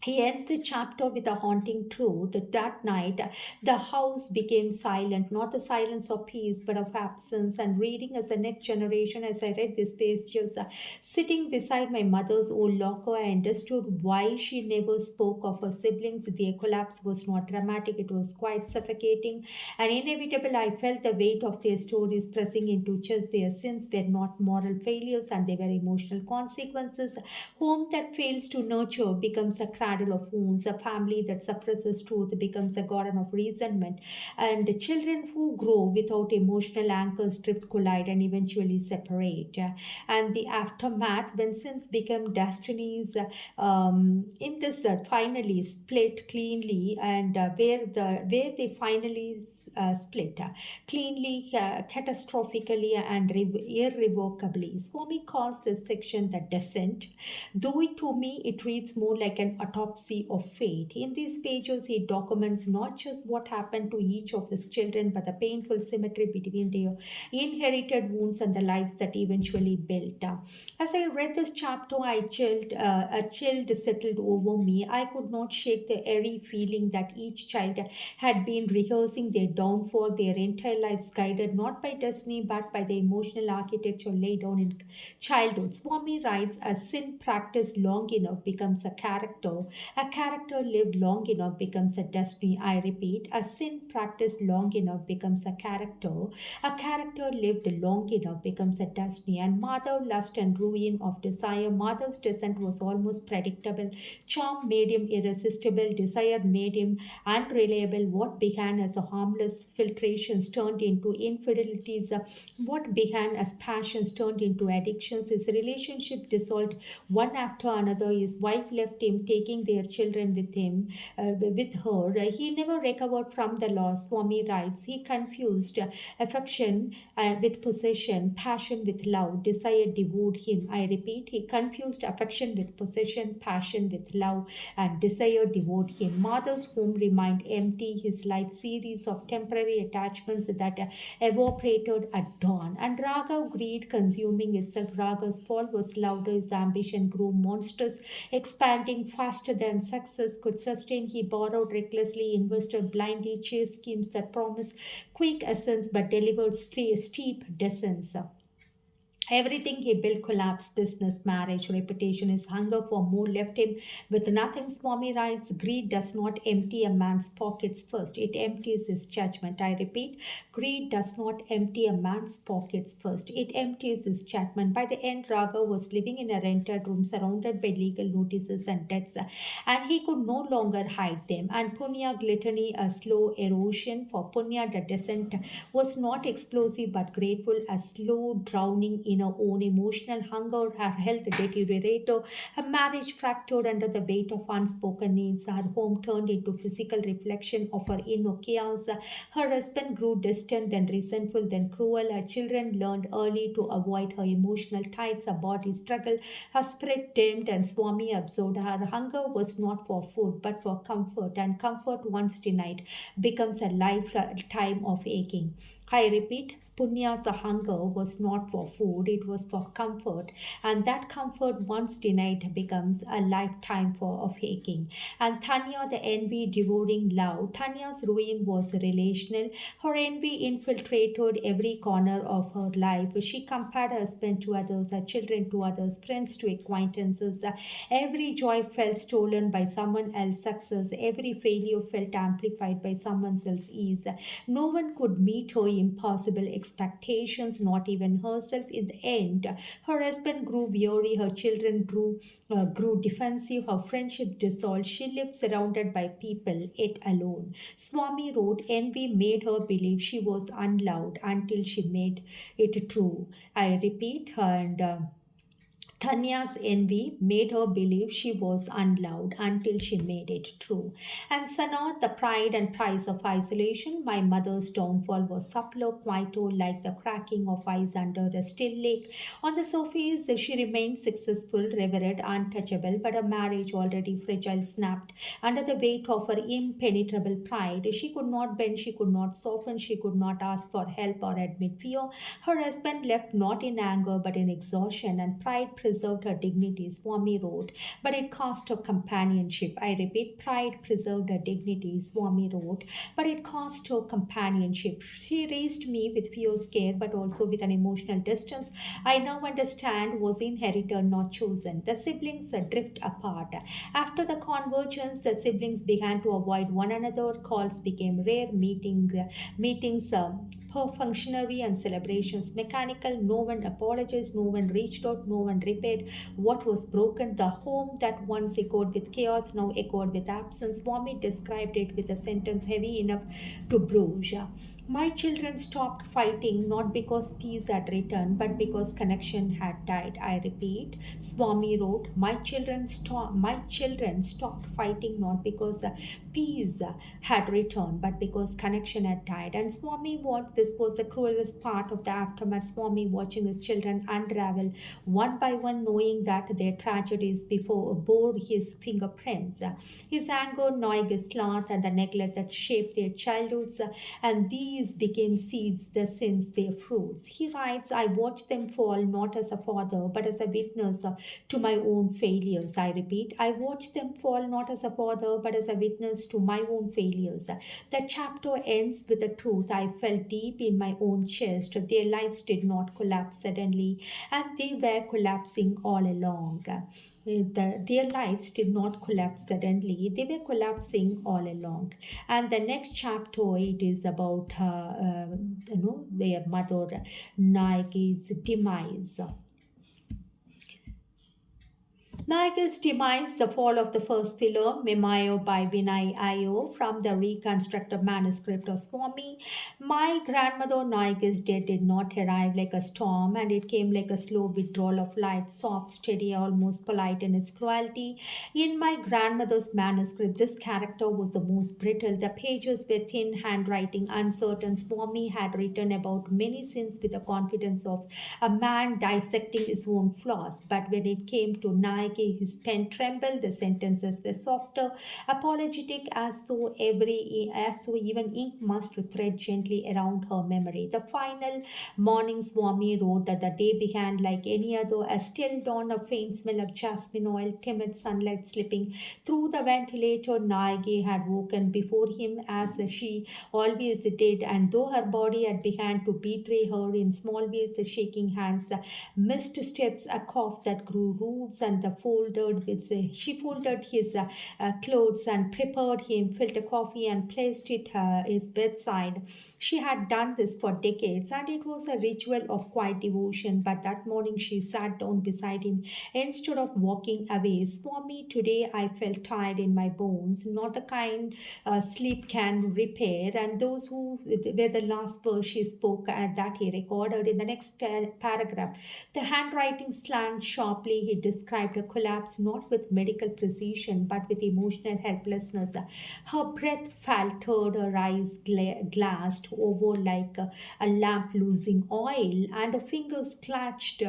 He ends the chapter with a haunting truth that that night the house became silent, not the silence of peace, but of absence. And reading as the next generation, as I read this page, just sitting beside my mother's old locker, I understood why she never spoke of her siblings. Their collapse was not dramatic, it was quite suffocating and inevitable. I felt the weight of their stories pressing into chest. Their sins were not moral failures, and they were emotional consequences. Home that fails to nurture becomes a cradle of wounds. A family that suppresses truth becomes a garden of resentment. And the children who grow without emotional anchors drift, collide, and eventually separate. And the aftermath, when sins become destinies, in this finally split cleanly, and where they finally split cleanly, catastrophically, and irrevocably. Swami calls this section the descent. Though to me it reads more like an autopsy of fate. In these pages, he documents not just what happened to each of his children, but the painful symmetry between their inherited wounds and the lives that eventually built. As I read this chapter, a chill settled over me. I could not shake the airy feeling that each child had been rehearsing their downfall, their entire lives guided not by destiny but by the emotional architecture laid down in childhood. Swami writes, a sin practiced long enough becomes a character lived long enough becomes a destiny. I repeat, a sin practiced long enough becomes a character lived long enough becomes a destiny. And Madhav, lust and ruin of desire. Madhav's descent was almost predictable. Charm made him irresistible, desire made him unreliable. What began as a harmless filtrations turned into infidelities. What began as passions turned into addictions. His relationship dissolved one after another. His wife left him, taking carrying their children with her. He never recovered from the loss, Swami writes. He confused affection with possession, passion with love, desire devoured him. I repeat, he confused affection with possession, passion with love, and desire devoured him. Mother's home remained empty, his life series of temporary attachments that evaporated at dawn. And Raghav greed consuming itself. Raghav's fall was louder, his ambition grew monstrous, expanding faster than success could sustain. He borrowed recklessly, invested blindly, chased schemes that promised quick ascents but delivered steep descents. Everything he built collapsed: business, marriage, reputation. His hunger for more left him with nothing. Swami writes, greed does not empty a man's pockets first, it empties his judgment. I repeat, greed does not empty a man's pockets first, it empties his judgment. By the end, Raghav was living in a rented room surrounded by legal notices and debts, and he could no longer hide them. And Punya gluttony, a slow erosion. For Punya, the descent was not explosive but grateful, a slow drowning in her own emotional hunger. Her health deteriorated, her marriage fractured under the weight of unspoken needs, her home turned into physical reflection of her inner chaos. Her husband grew distant, then resentful, then cruel. Her children learned early to avoid her emotional tides. Her body struggled, her spirit dimmed, and Swami absorbed. Her hunger was not for food but for comfort, and comfort once denied becomes a lifetime of aching. I repeat, Punya's hunger was not for food, it was for comfort, and that comfort once denied becomes a lifetime of aching. And Tanya, the envy devouring love. Tanya's ruin was relational. Her envy infiltrated every corner of her life. She compared her husband to others, her children to others, friends to acquaintances. Every joy felt stolen by someone else's success, every failure felt amplified by someone else's ease. No one could meet her impossible expectations, not even herself. In the end, her husband grew weary, her children grew defensive, her friendship dissolved. She lived surrounded by people, yet alone. Swami wrote, envy made her believe she was unloved until she made it true. I repeat, and Tanya's envy made her believe she was unloved until she made it true. And Sanat, the pride and price of isolation. My mother's downfall was subtler, quieter, like the cracking of ice under a still lake. On the surface, she remained successful, revered, untouchable, but her marriage, already fragile, snapped under the weight of her impenetrable pride. She could not bend, she could not soften, she could not ask for help or admit fear. Her husband left not in anger but in exhaustion, and pride preserved her dignity, Swami wrote, but it cost her companionship. I repeat, pride preserved her dignity, Swami wrote, but it cost her companionship. She raised me with fierce care but also with an emotional distance I now understand was inherited, not chosen. The siblings drift apart. After the convergence, the siblings began to avoid one another. Calls became rare, meetings per functionary, and celebrations mechanical. No one apologized, no one reached out, no one repaired what was broken. The home that once echoed with chaos now echoed with absence. Swami described it with a sentence heavy enough to bruise. My children stopped fighting not because peace had returned but because connection had died. I repeat, Swami wrote, my children stopped fighting not because peace had returned but because connection had died. And Swami, what this was the cruelest part of the aftermath. Swami watching his children unravel one by one, knowing that their tragedies before bore his fingerprints. His anger, gnawing his sloth, and the neglect that shaped their childhoods, and these became seeds, the sins, their fruits. He writes, I watched them fall not as a father but as a witness to my own failures. I repeat, I watched them fall not as a father but as a witness to my own failures. The chapter ends with the truth I felt deep in my own chest. Their lives did not collapse suddenly, and they were collapsing all along. Their lives did not collapse suddenly, they were collapsing all along. And the next chapter, it is about their mother Nike's demise. Naga's demise, the fall of the first pillar, Memayo by Vinay Ayo from the reconstructed manuscript of Swami. My grandmother Naga's death did not arrive like a storm, and it came like a slow withdrawal of light, soft, steady, almost polite in its cruelty. In my grandmother's manuscript, this character was the most brittle. The pages were thin, handwriting uncertain. Swami had written about many sins with the confidence of a man dissecting his own flaws. But when it came to Nike, his pen trembled. The sentences were softer, apologetic, as though even ink must thread gently around her memory. The final morning, Swami wrote that the day began like any other, a still dawn, a faint smell of jasmine oil, timid sunlight slipping through the ventilator. Nagi had woken before him as she always did, and though her body had begun to betray her in small ways, the shaking hands, the missed steps, a cough that grew roofs, and the folded with she folded his clothes and prepared him, filled a coffee and placed it his bedside. She had done this for decades, and it was a ritual of quiet devotion. But that morning she sat down beside him instead of walking away. For me, today I felt tired in my bones, not the kind sleep can repair. And those who were the last words she spoke that he recorded in the next paragraph. The handwriting slant sharply. He described a collapse not with medical precision but with emotional helplessness. Her breath faltered, her eyes glassed over like a lamp losing oil, and her fingers clutched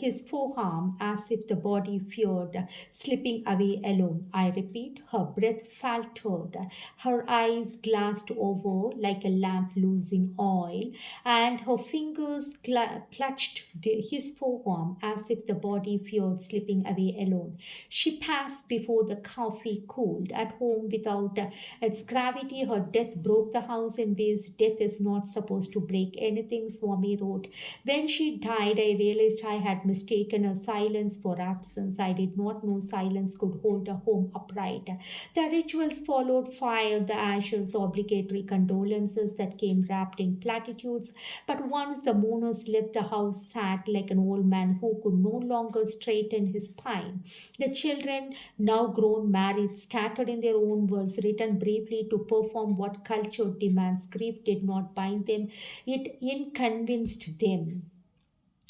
his forearm as if the body feared slipping away alone. I repeat, her breath faltered, her eyes glassed over like a lamp losing oil, and her fingers clutched his forearm as if the body feared slipping away alone. She passed before the coffee cooled. At home, without its gravity, her death broke the house in ways death is not supposed to break anything, Swami wrote. When she died, I realized I had mistaken her silence for absence. I did not know silence could hold a home upright. The rituals followed fire, the ashes, obligatory condolences that came wrapped in platitudes. But once the mourners left, the house sat like an old man who could no longer straighten his spine. The children, now grown, married, scattered in their own worlds, returned briefly to perform what culture demands. Grief did not bind them, it inconvenienced them.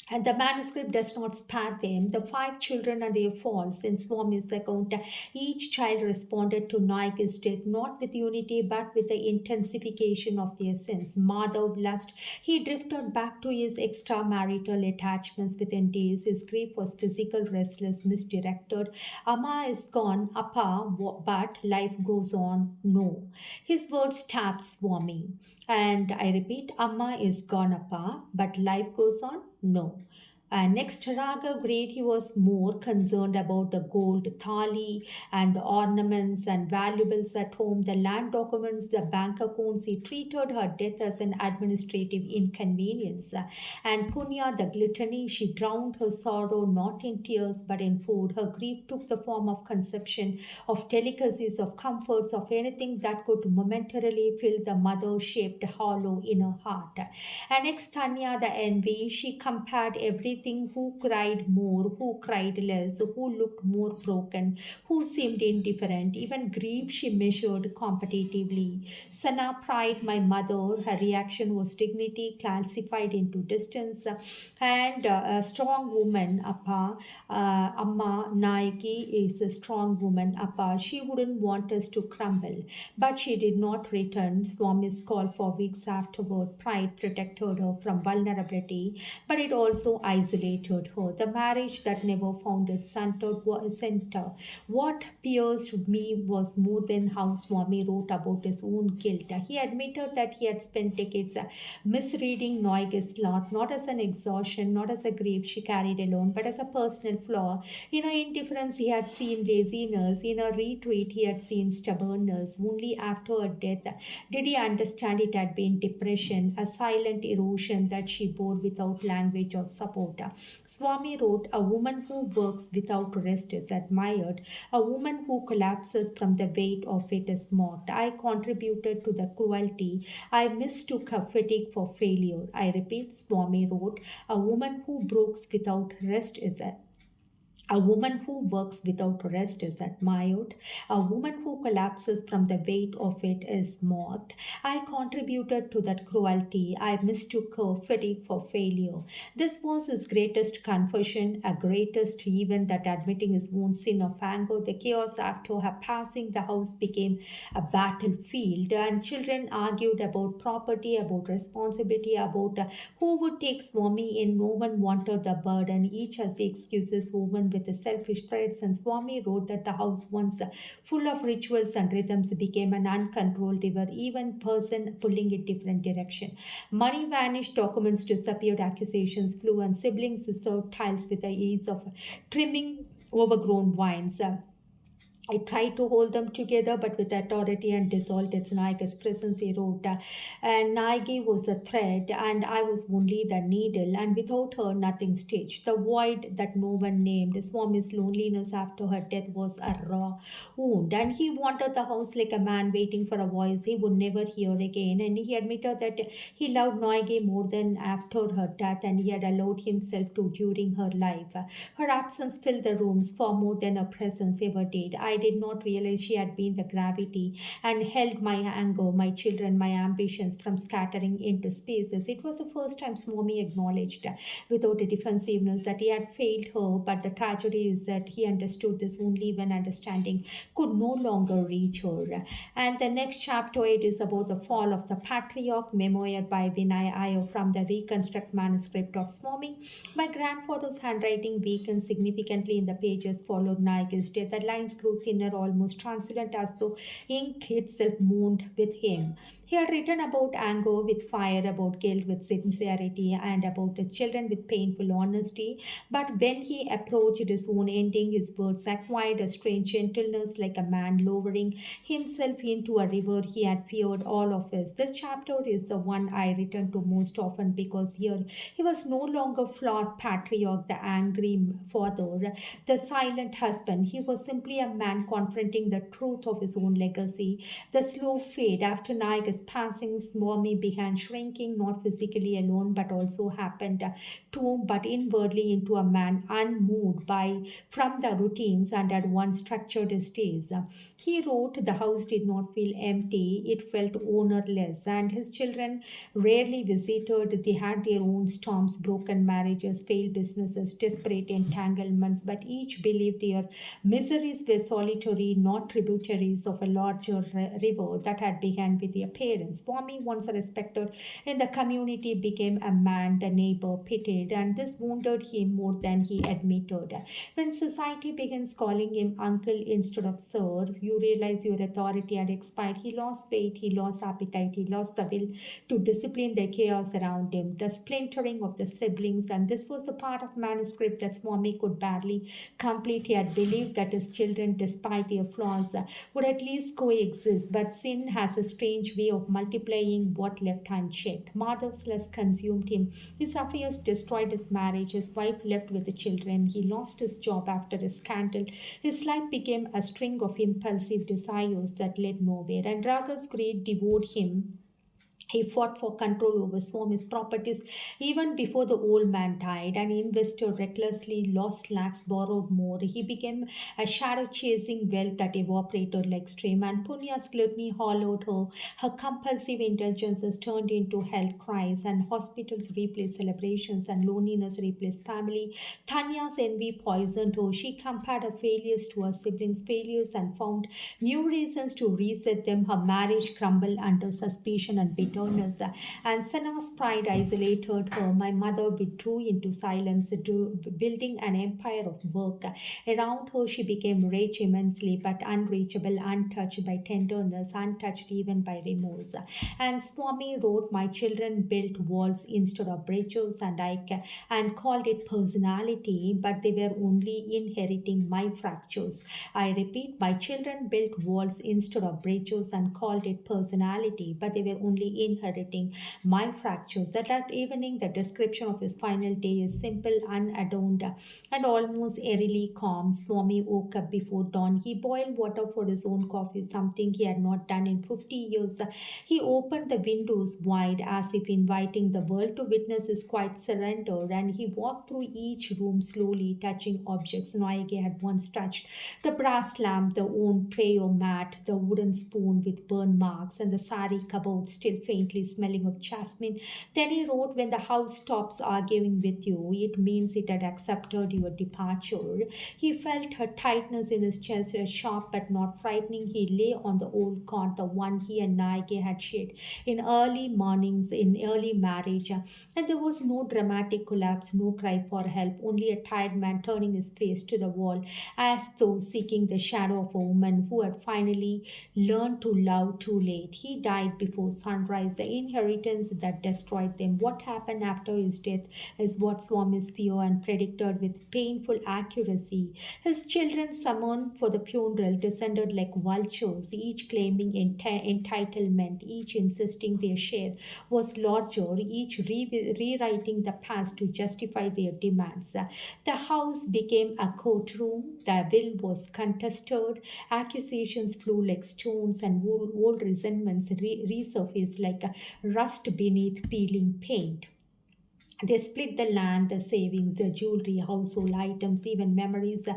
And the manuscript does not spare them. The five children and their faults in Swami's account, each child responded to Naik's death not with unity but with the intensification of their sins. Madhav lust, he drifted back to his extramarital attachments within days. His grief was physical, restless, misdirected. Amma is gone, Appa, but life goes on. No. His words tapped Swami. And I repeat, Amma is gone, Appa, but life goes on. No. And next, Raga Great, he was more concerned about the gold thali and the ornaments and valuables at home, the land documents, the bank accounts. He treated her death as an administrative inconvenience. And Punya, the gluttony, she drowned her sorrow not in tears but in food. Her grief took the form of conception, of delicacies, of comforts, of anything that could momentarily fill the mother shaped hollow in her heart. And next, Tanya, the envy, she compared everything: who cried more, who cried less, who looked more broken, who seemed indifferent. Even grief she measured competitively. Sana pride, my mother, her reaction was dignity classified into distance. And a strong woman, Appa, Amma Naiki is a strong woman, Appa. She wouldn't want us to crumble. But she did not return Swami's call for weeks afterward. Pride protected her from vulnerability, but it also isolated her. The marriage that never found its center. What pierced me was more than how Swami wrote about his own guilt. He admitted that he had spent decades misreading Neuge's lot, not as an exhaustion, not as a grief she carried alone, but as a personal flaw. In her indifference, he had seen laziness. In her retreat, he had seen stubbornness. Only after her death did he understand it had been depression, a silent erosion that she bore without language or support. Swami wrote, a woman who works without rest is admired. A woman who collapses from the weight of it is mocked. I contributed to the cruelty. I mistook her fatigue for failure. I repeat, Swami wrote, a woman who works without rest is A woman who works without rest is admired. A woman who collapses from the weight of it is mocked. I contributed to that cruelty. I mistook her fatigue for failure. This was his greatest confession, a greatest even that admitting his own sin of anger. The chaos after her passing, the house became a battlefield, and children argued about property, about responsibility, about who would take Swami in. No one wanted the burden. Each has the excuses woven with the selfish threads, and Swami wrote that the house, once full of rituals and rhythms, became an uncontrolled river, even person pulling in different direction. Money vanished, documents disappeared, accusations flew, and siblings served tiles with the ease of trimming overgrown vines. I tried to hold them together, but with authority and dissolved its Naiga's presence, he wrote. And Naigi was a thread, and I was only the needle, and without her, nothing stitched. The void that no one named. Swami's loneliness after her death was a raw wound, and he wanted the house like a man waiting for a voice he would never hear again. And he admitted that he loved Naigi more than after her death, and he had allowed himself to during her life. Her absence filled the rooms far more than her presence ever did. I did not realize she had been the gravity and held my anger, my children, my ambitions from scattering into spaces. It was the first time Swami acknowledged, without a defensiveness, that he had failed her, but the tragedy is that he understood this only when understanding could no longer reach her. And the next chapter, it is about the fall of the patriarch, memoir by Vinay Iyer from the reconstruct manuscript of Swami. My grandfather's handwriting weakened significantly in the pages followed Naik's death. The lines grew thinner, almost translucent, as though ink itself moaned with him. He had written about anger with fire, about guilt with sincerity, and about the children with painful honesty. But when he approached his own ending, his words acquired a strange gentleness, like a man lowering himself into a river he had feared all of us. This chapter is the one I return to most often because here he was no longer flawed patriarch, the angry father, the silent husband. He was simply a man confronting the truth of his own legacy. The slow fade after Naga's passing, Swami began shrinking, not physically alone, but also happened to, but inwardly, into a man unmoved by from the routines and had once structured his days. He wrote, the house did not feel empty, it felt ownerless, and his children rarely visited. They had their own storms, broken marriages, failed businesses, desperate entanglements, but each believed their miseries were solitary, not tributaries of a larger river that had begun with their parents. Swami, once a respected in the community, became a man the neighbor pitied, and this wounded him more than he admitted. When society begins calling him uncle instead of sir, you realize your authority had expired. He lost weight, he lost appetite, he lost the will to discipline the chaos around him, the splintering of the siblings, and this was a part of manuscript that Swami could barely complete. He had believed that his children, despite their flaws, would at least coexist, but sin has a strange way of multiplying what left unchecked. Madhav's lust consumed him. His affairs destroyed his marriage. His wife left with the children. He lost his job after a scandal. His life became a string of impulsive desires that led nowhere, and Raga's greed devoured him. He fought for control over Swami's properties even before the old man died. An investor recklessly lost lakhs, borrowed more. He became a shadow chasing wealth that evaporated like stream. And Punya's gluttony hollowed her. Her compulsive indulgences turned into health cries, and hospitals replaced celebrations, and loneliness replaced family. Tanya's envy poisoned her. She compared her failures to her siblings' failures and found new reasons to reset them. Her marriage crumbled under suspicion and bitterness, and Sana's pride isolated her. My mother withdrew into silence, building an empire of work. Around her, she became rich immensely, but unreachable, untouched by tenderness, untouched even by remorse. And Swami wrote, my children built walls instead of bridges, and called it personality, but they were only inheriting my fractures. I repeat, my children built walls instead of bridges and called it personality, but they were only inheriting my fractures. That evening, the description of his final day is simple, unadorned, and almost eerily calm. Swami woke up before dawn. He boiled water for his own coffee, something he had not done in 50 years. He opened the windows wide as if inviting the world to witness his quiet surrender, and he walked through each room slowly, touching objects Naige had once touched: the brass lamp, the own prayer mat, the wooden spoon with burn marks, and the sari cupboard still faintly smelling of jasmine. Then he wrote, "When the house stops arguing with you, it means it had accepted your departure." He felt her tightness in his chest, sharp but not frightening. He lay on the old cot, the one he and Naige had shared in early mornings, in early marriage. And there was no dramatic collapse, no cry for help, only a tired man turning his face to the wall as though seeking the shadow of a woman who had finally learned to love too late. He died before sunrise, the inheritance that destroyed them. What happened after his death is what Swami's fear and predicted with painful accuracy. His children, summoned for the funeral, descended like vultures, each claiming entitlement, each insisting their share was larger, each rewriting the past to justify their demands. The house became a courtroom. The will was contested. Accusations flew like stones, and old resentments resurfaced like rust beneath peeling paint. They split the land, the savings, the jewelry, household items, even memories,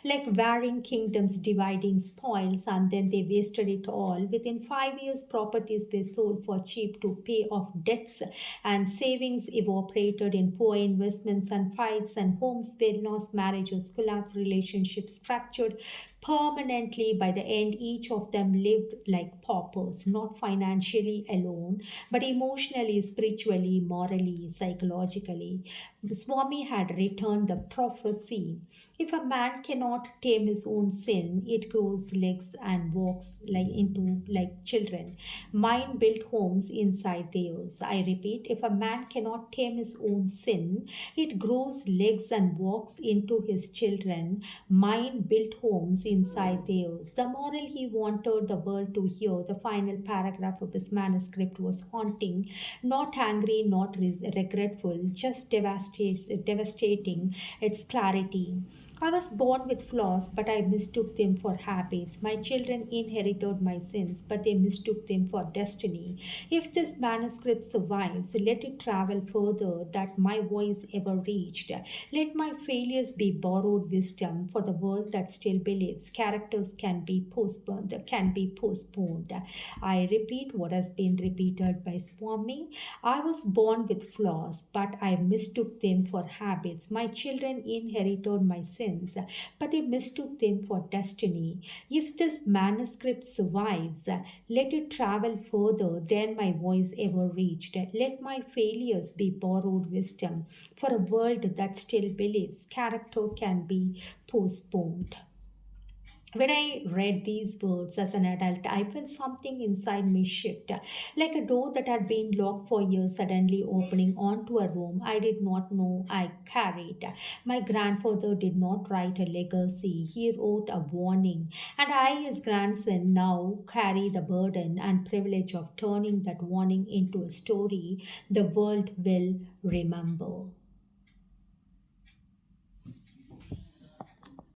like varying kingdoms dividing spoils, and then they wasted it all. Within 5 years, properties were sold for cheap to pay off debts, and savings evaporated in poor investments and fights, and homes were lost, marriages collapsed, relationships fractured permanently. By the end, each of them lived like paupers, not financially alone, but emotionally, spiritually, morally, psychologically. Swami had returned the prophecy. If a man cannot tame his own sin, it grows legs and walks like children. Mine built homes inside theirs. I repeat, if a man cannot tame his own sin, it grows legs and walks into his children. Mine built homes inside theirs. The moral he wanted the world to hear, the final paragraph of his manuscript, was haunting, not angry, not regretful, just devastating its clarity. I was born with flaws, but I mistook them for habits. My children inherited my sins, but they mistook them for destiny. If this manuscript survives, let it travel further that my voice ever reached. Let my failures be borrowed wisdom for the world that still believes characters can be postponed. I repeat what has been repeated by Swami. I was born with flaws, but I mistook them for habits. My children inherited my sins, but they mistook them for destiny. If this manuscript survives, let it travel further than my voice ever reached. Let my failures be borrowed wisdom for a world that still believes character can be postponed. When I read these words as an adult, I felt something inside me shift, like a door that had been locked for years suddenly opening onto a room I did not know I carried. My grandfather did not write a legacy, he wrote a warning, and I, his grandson, now carry the burden and privilege of turning that warning into a story the world will remember.